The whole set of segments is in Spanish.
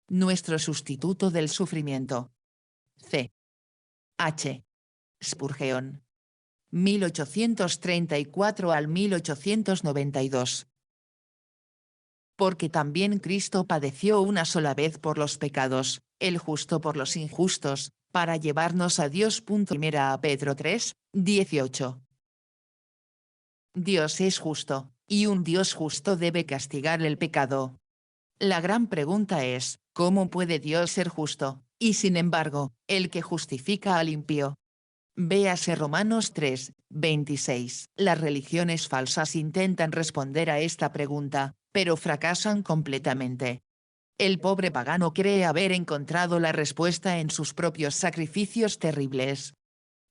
nuestro sustituto del sufrimiento. C. H. Spurgeon. 1834 al 1892. Porque también Cristo padeció una sola vez por los pecados, el justo por los injustos, para llevarnos a Dios. Primera a Pedro 3, 18. Dios es justo, y un Dios justo debe castigar el pecado. La gran pregunta es, ¿cómo puede Dios ser justo, y sin embargo, el que justifica al impío? Véase Romanos 3, 26. Las religiones falsas intentan responder a esta pregunta, pero fracasan completamente. El pobre pagano cree haber encontrado la respuesta en sus propios sacrificios terribles.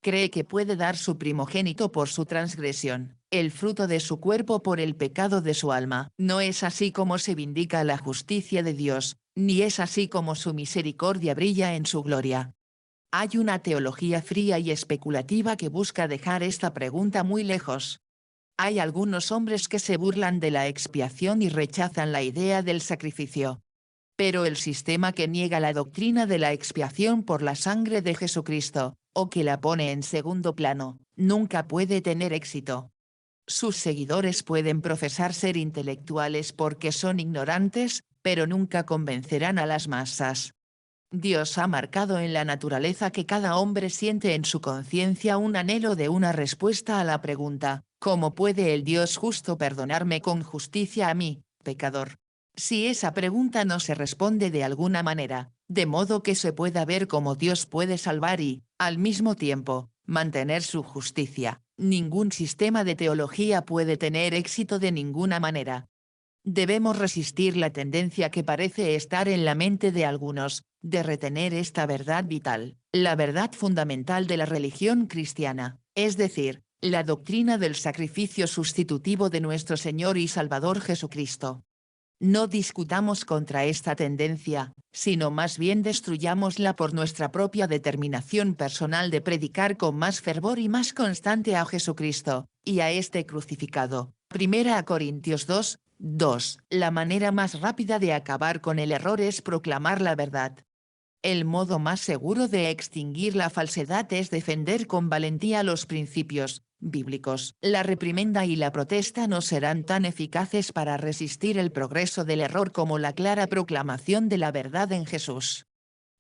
Cree que puede dar su primogénito por su transgresión, el fruto de su cuerpo por el pecado de su alma. No es así como se vindica la justicia de Dios, ni es así como su misericordia brilla en su gloria. Hay una teología fría y especulativa que busca dejar esta pregunta muy lejos. Hay algunos hombres que se burlan de la expiación y rechazan la idea del sacrificio. Pero el sistema que niega la doctrina de la expiación por la sangre de Jesucristo, o que la pone en segundo plano, nunca puede tener éxito. Sus seguidores pueden profesar ser intelectuales porque son ignorantes, pero nunca convencerán a las masas. Dios ha marcado en la naturaleza que cada hombre siente en su conciencia un anhelo de una respuesta a la pregunta, ¿cómo puede el Dios justo perdonarme con justicia a mí, pecador? Si esa pregunta no se responde de alguna manera, de modo que se pueda ver cómo Dios puede salvar y, al mismo tiempo, mantener su justicia, ningún sistema de teología puede tener éxito de ninguna manera. Debemos resistir la tendencia que parece estar en la mente de algunos, de retener esta verdad vital, la verdad fundamental de la religión cristiana, es decir, la doctrina del sacrificio sustitutivo de nuestro Señor y Salvador Jesucristo. No discutamos contra esta tendencia, sino más bien destruyámosla por nuestra propia determinación personal de predicar con más fervor y más constante a Jesucristo, y a este crucificado. Primera a Corintios 2, 2. La manera más rápida de acabar con el error es proclamar la verdad. El modo más seguro de extinguir la falsedad es defender con valentía los principios bíblicos. La reprimenda y la protesta no serán tan eficaces para resistir el progreso del error como la clara proclamación de la verdad en Jesús.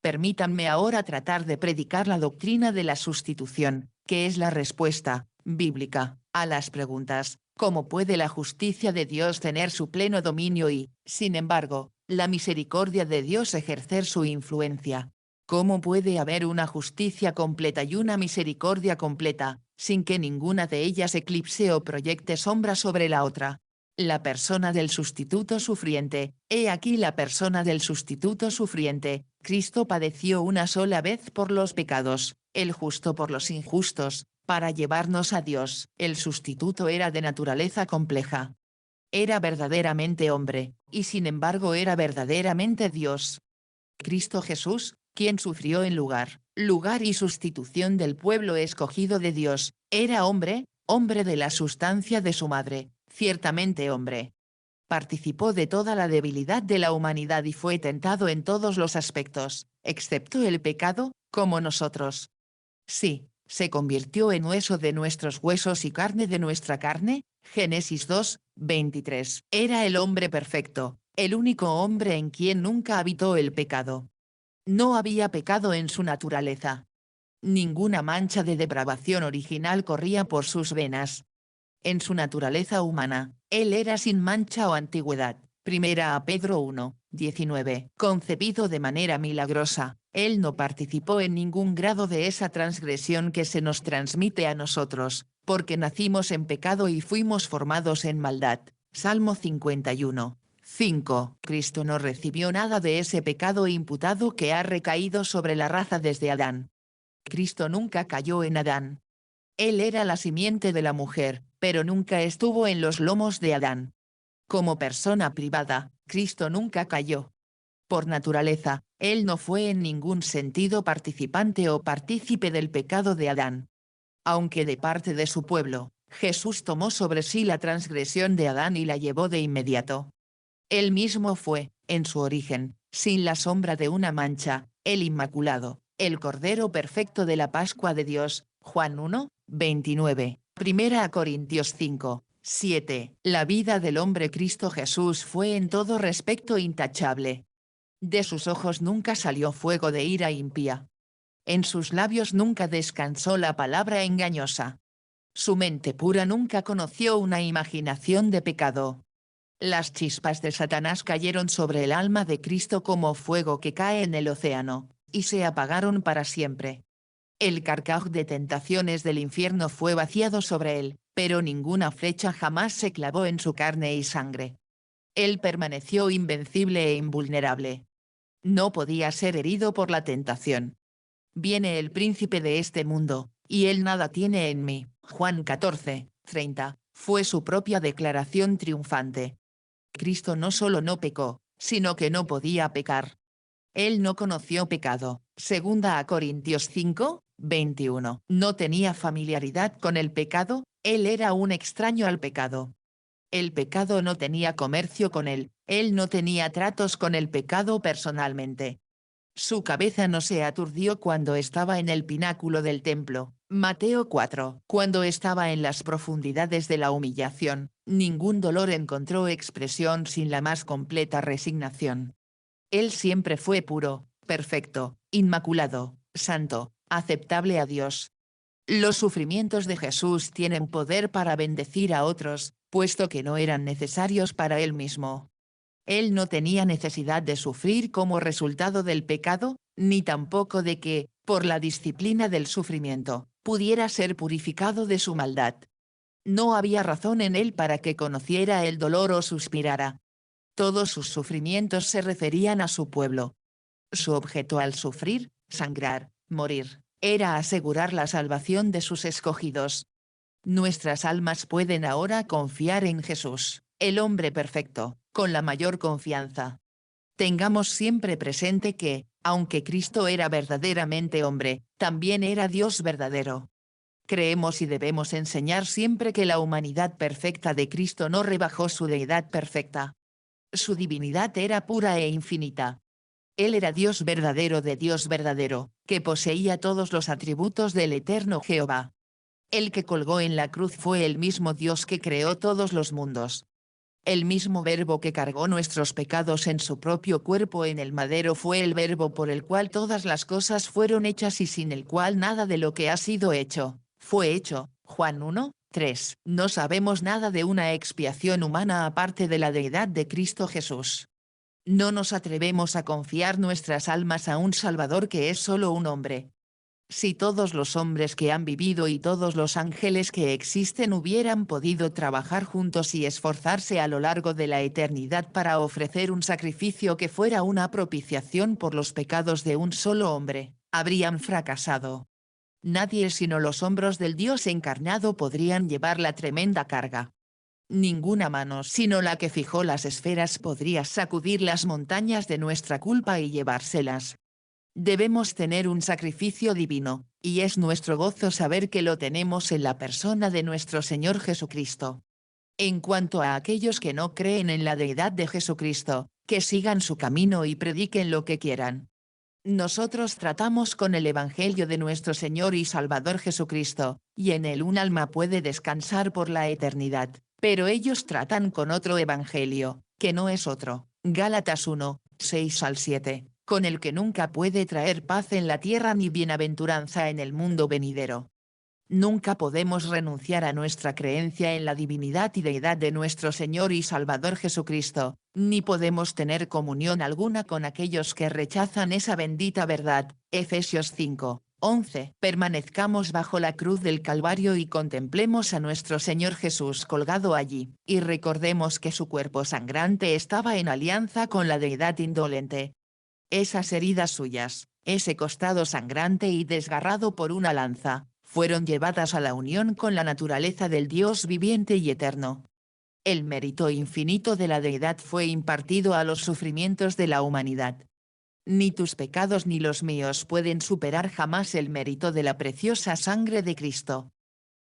Permítanme ahora tratar de predicar la doctrina de la sustitución, que es la respuesta bíblica a las preguntas, ¿cómo puede la justicia de Dios tener su pleno dominio y, sin embargo, la misericordia de Dios ejercer su influencia? ¿Cómo puede haber una justicia completa y una misericordia completa, sin que ninguna de ellas eclipse o proyecte sombra sobre la otra? La persona del sustituto sufriente, he aquí la persona del sustituto sufriente, Cristo padeció una sola vez por los pecados, el justo por los injustos, para llevarnos a Dios. El sustituto era de naturaleza compleja. Era verdaderamente hombre, y sin embargo era verdaderamente Dios. Cristo Jesús, quien sufrió en lugar y sustitución del pueblo escogido de Dios, era hombre, hombre de la sustancia de su madre, ciertamente hombre. Participó de toda la debilidad de la humanidad y fue tentado en todos los aspectos, excepto el pecado, como nosotros. Sí, se convirtió en hueso de nuestros huesos y carne de nuestra carne, Génesis 2, 23. Era el hombre perfecto, el único hombre en quien nunca habitó el pecado. No había pecado en su naturaleza. Ninguna mancha de depravación original corría por sus venas. En su naturaleza humana, él era sin mancha o antigüedad. Primera a Pedro 1, 19. Concebido de manera milagrosa, él no participó en ningún grado de esa transgresión que se nos transmite a nosotros, porque nacimos en pecado y fuimos formados en maldad. Salmo 51. 5. Cristo no recibió nada de ese pecado imputado que ha recaído sobre la raza desde Adán. Cristo nunca cayó en Adán. Él era la simiente de la mujer, pero nunca estuvo en los lomos de Adán. Como persona privada, Cristo nunca cayó. Por naturaleza, él no fue en ningún sentido participante o partícipe del pecado de Adán. Aunque de parte de su pueblo, Jesús tomó sobre sí la transgresión de Adán y la llevó de inmediato. Él mismo fue, en su origen, sin la sombra de una mancha, el Inmaculado, el Cordero perfecto de la Pascua de Dios. Juan 1, 29. 1 Corintios 5, 7. La vida del hombre Cristo Jesús fue en todo respecto intachable. De sus ojos nunca salió fuego de ira impía. En sus labios nunca descansó la palabra engañosa. Su mente pura nunca conoció una imaginación de pecado. Las chispas de Satanás cayeron sobre el alma de Cristo como fuego que cae en el océano, y se apagaron para siempre. El carcaj de tentaciones del infierno fue vaciado sobre él, pero ninguna flecha jamás se clavó en su carne y sangre. Él permaneció invencible e invulnerable. No podía ser herido por la tentación. Viene el príncipe de este mundo, y él nada tiene en mí. Juan 14, 30, fue su propia declaración triunfante. Cristo no solo no pecó, sino que no podía pecar. Él no conoció pecado. 2 Corintios 5, 21. No tenía familiaridad con el pecado, él era un extraño al pecado. El pecado no tenía comercio con él no tenía tratos con el pecado personalmente. Su cabeza no se aturdió cuando estaba en el pináculo del templo. Mateo 4. Cuando estaba en las profundidades de la humillación, ningún dolor encontró expresión sin la más completa resignación. Él siempre fue puro, perfecto, inmaculado, santo, aceptable a Dios. Los sufrimientos de Jesús tienen poder para bendecir a otros, puesto que no eran necesarios para él mismo. Él no tenía necesidad de sufrir como resultado del pecado, ni tampoco de que, por la disciplina del sufrimiento, pudiera ser purificado de su maldad. No había razón en él para que conociera el dolor o suspirara. Todos sus sufrimientos se referían a su pueblo. Su objeto al sufrir, sangrar, morir, era asegurar la salvación de sus escogidos. Nuestras almas pueden ahora confiar en Jesús, el hombre perfecto, con la mayor confianza. Tengamos siempre presente que, aunque Cristo era verdaderamente hombre, también era Dios verdadero. Creemos y debemos enseñar siempre que la humanidad perfecta de Cristo no rebajó su deidad perfecta. Su divinidad era pura e infinita. Él era Dios verdadero de Dios verdadero, que poseía todos los atributos del eterno Jehová. El que colgó en la cruz fue el mismo Dios que creó todos los mundos. El mismo Verbo que cargó nuestros pecados en su propio cuerpo en el madero fue el Verbo por el cual todas las cosas fueron hechas y sin el cual nada de lo que ha sido hecho, fue hecho. Juan 1, 3. No sabemos nada de una expiación humana aparte de la deidad de Cristo Jesús. No nos atrevemos a confiar nuestras almas a un Salvador que es solo un hombre. Si todos los hombres que han vivido y todos los ángeles que existen hubieran podido trabajar juntos y esforzarse a lo largo de la eternidad para ofrecer un sacrificio que fuera una propiciación por los pecados de un solo hombre, habrían fracasado. Nadie sino los hombros del Dios encarnado podrían llevar la tremenda carga. Ninguna mano sino la que fijó las esferas podría sacudir las montañas de nuestra culpa y llevárselas. Debemos tener un sacrificio divino, y es nuestro gozo saber que lo tenemos en la persona de nuestro Señor Jesucristo. En cuanto a aquellos que no creen en la deidad de Jesucristo, que sigan su camino y prediquen lo que quieran. Nosotros tratamos con el Evangelio de nuestro Señor y Salvador Jesucristo, y en él un alma puede descansar por la eternidad, pero ellos tratan con otro Evangelio, que no es otro. Gálatas 1, 6 al 7. Con el que nunca puede traer paz en la tierra ni bienaventuranza en el mundo venidero. Nunca podemos renunciar a nuestra creencia en la divinidad y deidad de nuestro Señor y Salvador Jesucristo, ni podemos tener comunión alguna con aquellos que rechazan esa bendita verdad. Efesios 5, 11. Permanezcamos bajo la cruz del Calvario y contemplemos a nuestro Señor Jesús colgado allí, y recordemos que su cuerpo sangrante estaba en alianza con la deidad indolente. Esas heridas suyas, ese costado sangrante y desgarrado por una lanza, fueron llevadas a la unión con la naturaleza del Dios viviente y eterno. El mérito infinito de la deidad fue impartido a los sufrimientos de la humanidad. Ni tus pecados ni los míos pueden superar jamás el mérito de la preciosa sangre de Cristo.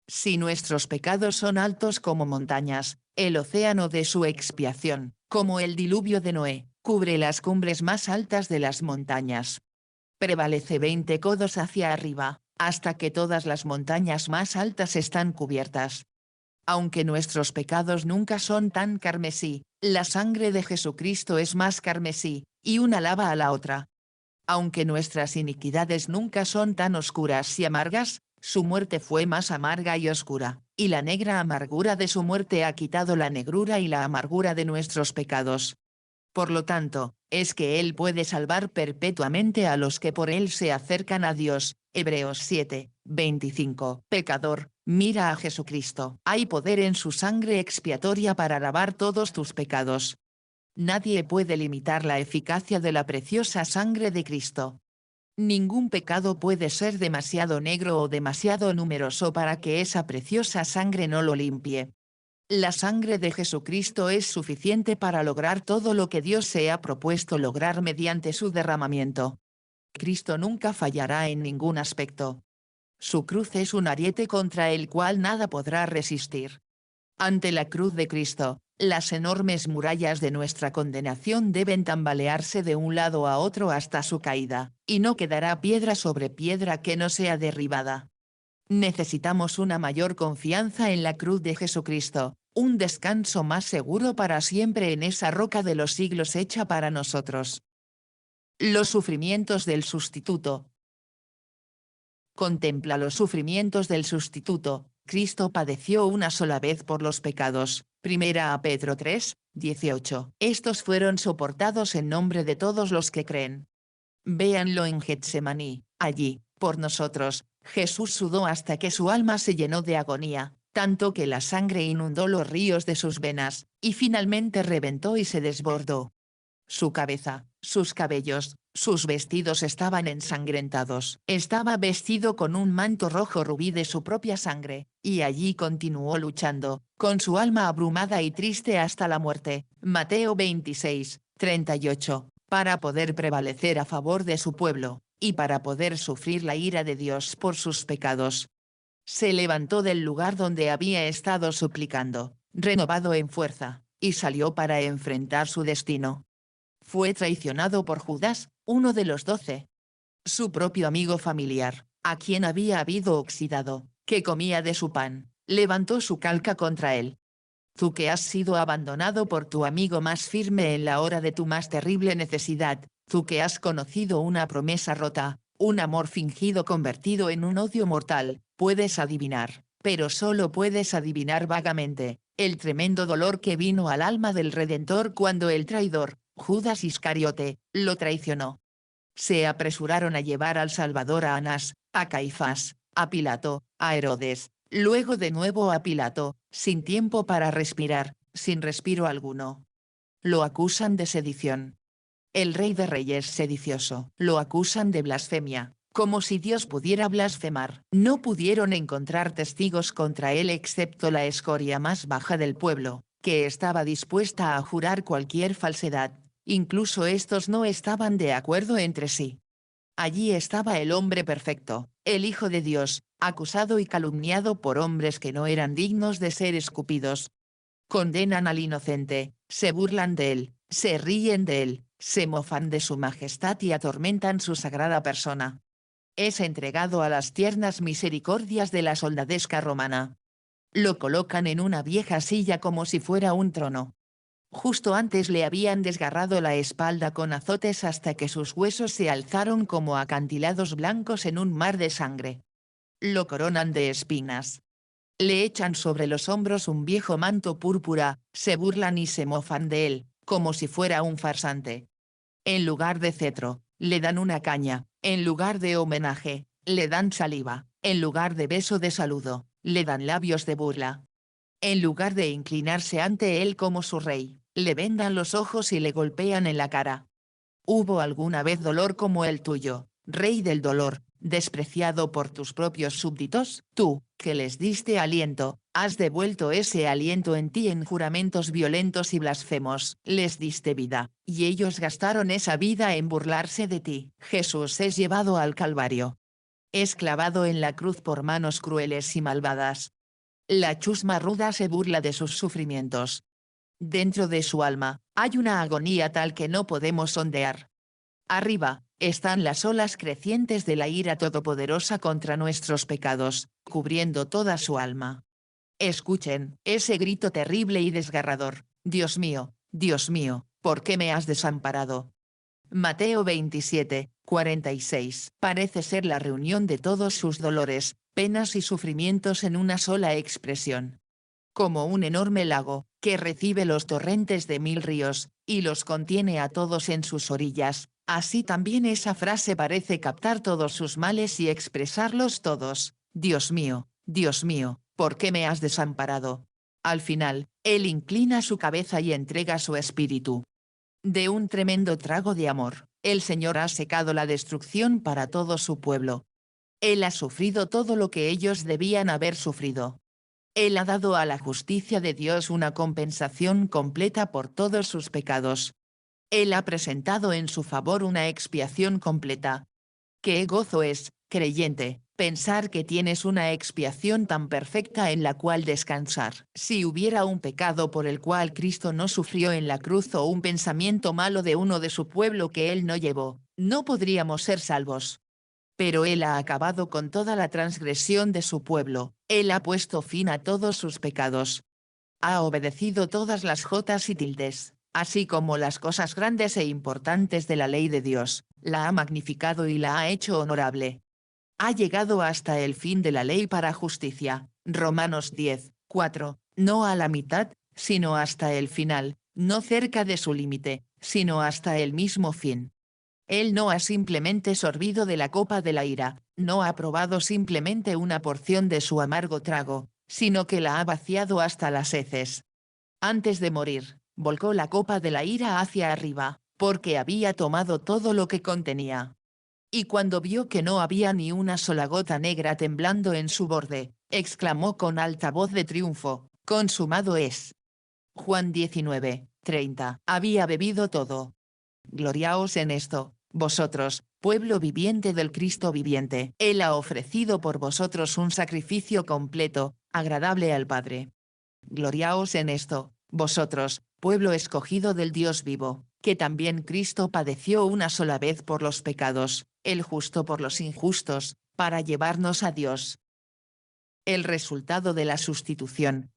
Si nuestros pecados son altos como montañas, el océano de su expiación, como el diluvio de Noé, Cubre las cumbres más altas de las montañas. Prevalece 20 codos hacia arriba, hasta que todas las montañas más altas están cubiertas. Aunque nuestros pecados nunca son tan carmesí, la sangre de Jesucristo es más carmesí, y una lava a la otra. Aunque nuestras iniquidades nunca son tan oscuras y amargas, su muerte fue más amarga y oscura, y la negra amargura de su muerte ha quitado la negrura y la amargura de nuestros pecados. Por lo tanto, es que Él puede salvar perpetuamente a los que por Él se acercan a Dios. Hebreos 7, 25. Pecador, mira a Jesucristo. Hay poder en su sangre expiatoria para lavar todos tus pecados. Nadie puede limitar la eficacia de la preciosa sangre de Cristo. Ningún pecado puede ser demasiado negro o demasiado numeroso para que esa preciosa sangre no lo limpie. La sangre de Jesucristo es suficiente para lograr todo lo que Dios se ha propuesto lograr mediante su derramamiento. Cristo nunca fallará en ningún aspecto. Su cruz es un ariete contra el cual nada podrá resistir. Ante la cruz de Cristo, las enormes murallas de nuestra condenación deben tambalearse de un lado a otro hasta su caída, y no quedará piedra sobre piedra que no sea derribada. Necesitamos una mayor confianza en la cruz de Jesucristo, un descanso más seguro para siempre en esa roca de los siglos hecha para nosotros. Los sufrimientos del sustituto. Contempla los sufrimientos del sustituto. Cristo padeció una sola vez por los pecados. Primera a Pedro 3, 18. Estos fueron soportados en nombre de todos los que creen. Véanlo en Getsemaní, allí, por nosotros, Jesús sudó hasta que su alma se llenó de agonía, tanto que la sangre inundó los ríos de sus venas, y finalmente reventó y se desbordó. Su cabeza, sus cabellos, sus vestidos estaban ensangrentados. Estaba vestido con un manto rojo rubí de su propia sangre, y allí continuó luchando, con su alma abrumada y triste hasta la muerte. Mateo 26, 38, para poder prevalecer a favor de su pueblo, y para poder sufrir la ira de Dios por sus pecados. Se levantó del lugar donde había estado suplicando, renovado en fuerza, y salió para enfrentar su destino. Fue traicionado por Judas, uno de los 12. Su propio amigo familiar, a quien había habido oxidado, que comía de su pan, levantó su calca contra él. Tú que has sido abandonado por tu amigo más firme en la hora de tu más terrible necesidad, tú que has conocido una promesa rota, un amor fingido convertido en un odio mortal, puedes adivinar, pero solo puedes adivinar vagamente, el tremendo dolor que vino al alma del Redentor cuando el traidor, Judas Iscariote, lo traicionó. Se apresuraron a llevar al Salvador a Anás, a Caifás, a Pilato, a Herodes, luego de nuevo a Pilato, sin tiempo para respirar, sin respiro alguno. Lo acusan de sedición. El Rey de Reyes sedicioso. Lo acusan de blasfemia, como si Dios pudiera blasfemar. No pudieron encontrar testigos contra él excepto la escoria más baja del pueblo, que estaba dispuesta a jurar cualquier falsedad. Incluso estos no estaban de acuerdo entre sí. Allí estaba el hombre perfecto, el Hijo de Dios, acusado y calumniado por hombres que no eran dignos de ser escupidos. Condenan al inocente, se burlan de él, se ríen de él, se mofan de su majestad y atormentan su sagrada persona. Es entregado a las tiernas misericordias de la soldadesca romana. Lo colocan en una vieja silla como si fuera un trono. Justo antes le habían desgarrado la espalda con azotes hasta que sus huesos se alzaron como acantilados blancos en un mar de sangre. Lo coronan de espinas. Le echan sobre los hombros un viejo manto púrpura, se burlan y se mofan de él, como si fuera un farsante. En lugar de cetro, le dan una caña, en lugar de homenaje, le dan saliva, en lugar de beso de saludo, le dan labios de burla. En lugar de inclinarse ante él como su rey, le vendan los ojos y le golpean en la cara. ¿Hubo alguna vez dolor como el tuyo, rey del dolor, despreciado por tus propios súbditos? Tú, que les diste aliento, has devuelto ese aliento en ti en juramentos violentos y blasfemos. Les diste vida, y ellos gastaron esa vida en burlarse de ti. Jesús es llevado al Calvario. Es clavado en la cruz por manos crueles y malvadas. La chusma ruda se burla de sus sufrimientos. Dentro de su alma, hay una agonía tal que no podemos sondear. Arriba, están las olas crecientes de la ira todopoderosa contra nuestros pecados, cubriendo toda su alma. Escuchen ese grito terrible y desgarrador: Dios mío, ¿por qué me has desamparado? Mateo 27:46. Parece ser la reunión de todos sus dolores, penas y sufrimientos en una sola expresión. Como un enorme lago, que recibe los torrentes de 1000 ríos, y los contiene a todos en sus orillas, así también esa frase parece captar todos sus males y expresarlos todos: Dios mío, ¿por qué me has desamparado? Al final, él inclina su cabeza y entrega su espíritu. De un tremendo trago de amor, el Señor ha secado la destrucción para todo su pueblo. Él ha sufrido todo lo que ellos debían haber sufrido. Él ha dado a la justicia de Dios una compensación completa por todos sus pecados. Él ha presentado en su favor una expiación completa. Qué gozo es, creyente, pensar que tienes una expiación tan perfecta en la cual descansar. Si hubiera un pecado por el cual Cristo no sufrió en la cruz o un pensamiento malo de uno de su pueblo que Él no llevó, no podríamos ser salvos. Pero Él ha acabado con toda la transgresión de su pueblo, Él ha puesto fin a todos sus pecados. Ha obedecido todas las jotas y tildes, así como las cosas grandes e importantes de la ley de Dios, la ha magnificado y la ha hecho honorable. Ha llegado hasta el fin de la ley para justicia, Romanos 10:4, no a la mitad, sino hasta el final, no cerca de su límite, sino hasta el mismo fin. Él no ha simplemente sorbido de la copa de la ira, no ha probado simplemente una porción de su amargo trago, sino que la ha vaciado hasta las heces. Antes de morir, volcó la copa de la ira hacia arriba, porque había tomado todo lo que contenía. Y cuando vio que no había ni una sola gota negra temblando en su borde, exclamó con alta voz de triunfo: «Consumado es». Juan 19:30. Había bebido todo. Gloriaos en esto, vosotros, pueblo viviente del Cristo viviente. Él ha ofrecido por vosotros un sacrificio completo, agradable al Padre. Gloriaos en esto, vosotros, pueblo escogido del Dios vivo, que también Cristo padeció una sola vez por los pecados, el justo por los injustos, para llevarnos a Dios. El resultado de la sustitución.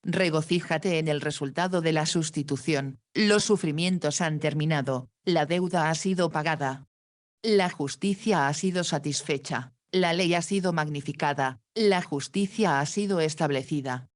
Regocíjate en el resultado de la sustitución, los sufrimientos han terminado, la deuda ha sido pagada. La justicia ha sido satisfecha, la ley ha sido magnificada, la justicia ha sido establecida.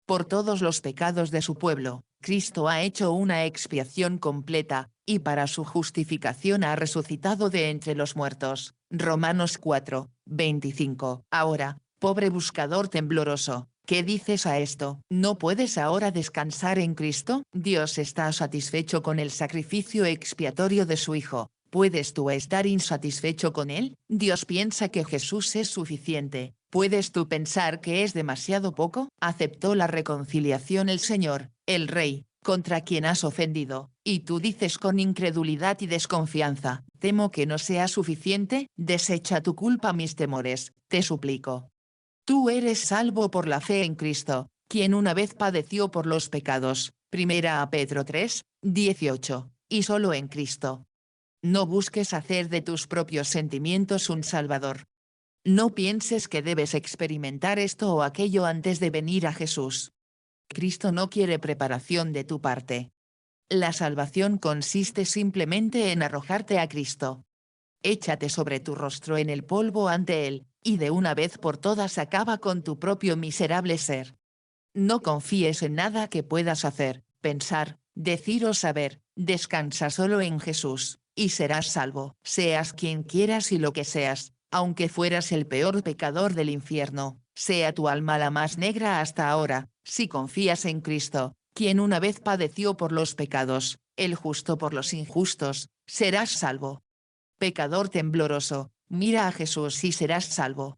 Por todos los pecados de su pueblo, Cristo ha hecho una expiación completa, y para su justificación ha resucitado de entre los muertos. Romanos 4:25. Ahora, pobre buscador tembloroso, ¿qué dices a esto? ¿No puedes ahora descansar en Cristo? Dios está satisfecho con el sacrificio expiatorio de su Hijo. ¿Puedes tú estar insatisfecho con él? Dios piensa que Jesús es suficiente. ¿Puedes tú pensar que es demasiado poco? Aceptó la reconciliación el Señor, el Rey, contra quien has ofendido, y tú dices con incredulidad y desconfianza: temo que no sea suficiente. Desecha tu culpa mis temores, te suplico. Tú eres salvo por la fe en Cristo, quien una vez padeció por los pecados. Primera a Pedro 3:18, y solo en Cristo. No busques hacer de tus propios sentimientos un salvador. No pienses que debes experimentar esto o aquello antes de venir a Jesús. Cristo no quiere preparación de tu parte. La salvación consiste simplemente en arrojarte a Cristo. Échate sobre tu rostro en el polvo ante Él, y de una vez por todas acaba con tu propio miserable ser. No confíes en nada que puedas hacer, pensar, decir o saber, descansa solo en Jesús, y serás salvo. Seas quien quieras y lo que seas, aunque fueras el peor pecador del infierno, sea tu alma la más negra hasta ahora, si confías en Cristo, quien una vez padeció por los pecados, el justo por los injustos, serás salvo. Pecador tembloroso, mira a Jesús y serás salvo.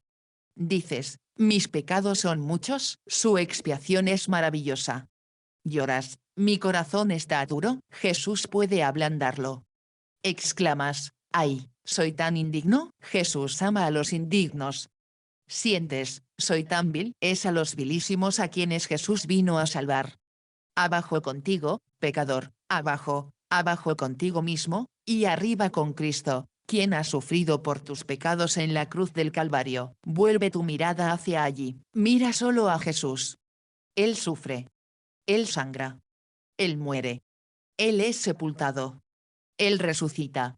Dices: mis pecados son muchos, su expiación es maravillosa. Lloras: mi corazón está duro, Jesús puede ablandarlo. Exclamas: ay, soy tan indigno, Jesús ama a los indignos. Sientes: soy tan vil, es a los vilísimos a quienes Jesús vino a salvar. Abajo contigo, pecador, abajo, abajo contigo mismo, y arriba con Cristo, quien ha sufrido por tus pecados en la cruz del Calvario. Vuelve tu mirada hacia allí, mira solo a Jesús. Él sufre. Él sangra. Él muere. Él es sepultado. Él resucita.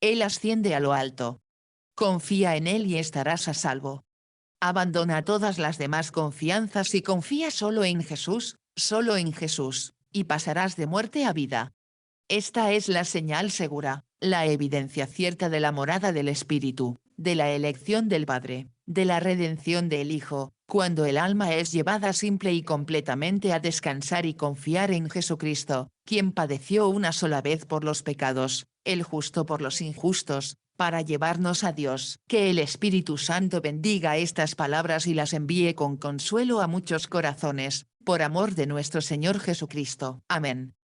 Él asciende a lo alto. Confía en Él y estarás a salvo. Abandona todas las demás confianzas y confía solo en Jesús, y pasarás de muerte a vida. Esta es la señal segura, la evidencia cierta de la morada del Espíritu, de la elección del Padre, de la redención del Hijo, cuando el alma es llevada simple y completamente a descansar y confiar en Jesucristo, quien padeció una sola vez por los pecados, el justo por los injustos, para llevarnos a Dios. Que el Espíritu Santo bendiga estas palabras y las envíe con consuelo a muchos corazones, por amor de nuestro Señor Jesucristo. Amén.